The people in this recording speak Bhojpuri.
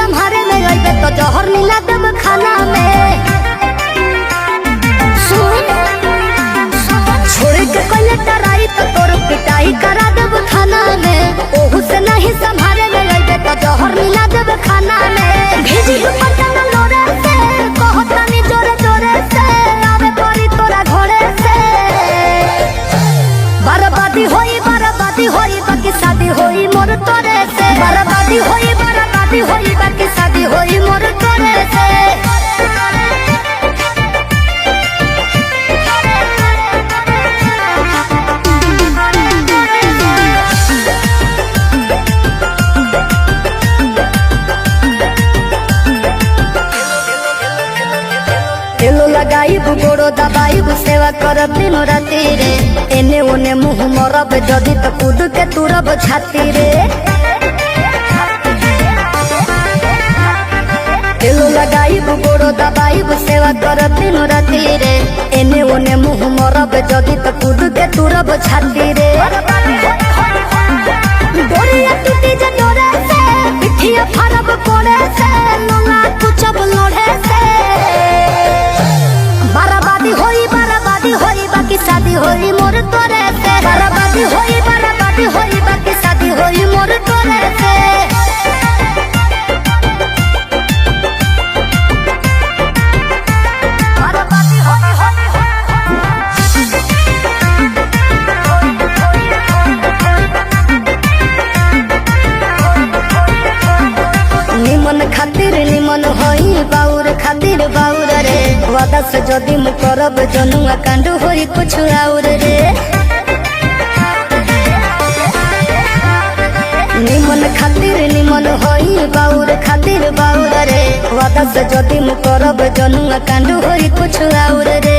संभारे में अइबे तो जहर मिला देब खाना में। सुन छोड़ के कइले टराई तो तोर पिटाई करा देब खाना में। ओहू से नहीं संभारे में अइबे तो जहर मिला देब खाना में। भेजी पटना लोरे से कहतानी जोरे जोरे से आवे परी तोरा घरे से। बर्बादी होई बाकी शादी होई मोर तोरे से। बर्बादी होई बाकी शादी होई मोर तोरे से। तेलो लगाई गोड़ो दबाई सेवा करब दिनो राती रे। एने ओने मुँह मरब जदि तो कूद के तुरब छाती रे। तेलो लगाई गोड़ो दबाई सेवा करब दिनो राती रे। एने ओने मुँह मरब जदि तो कूद के तुरब छाती रे। डोरिया टूटी जे डोरे से पिठिया फरब कोड़े से लोला कुचब लोढ़े से। बर्बादी होई बाकी शादी होई मोर तोरे से। बर्बादी होई बाकी शादी होई मोर तोरे से। निमन खातिर निमन होई बाउर खातिर बाउर रे। वादा से जदि मु करब जनुआ कांड होई कुछ और रे। निमन खातिर निमन होई बाउर खातिर बाउर रे। वादा से जदि मु करब जनुआ कांड होई कुछ और रे।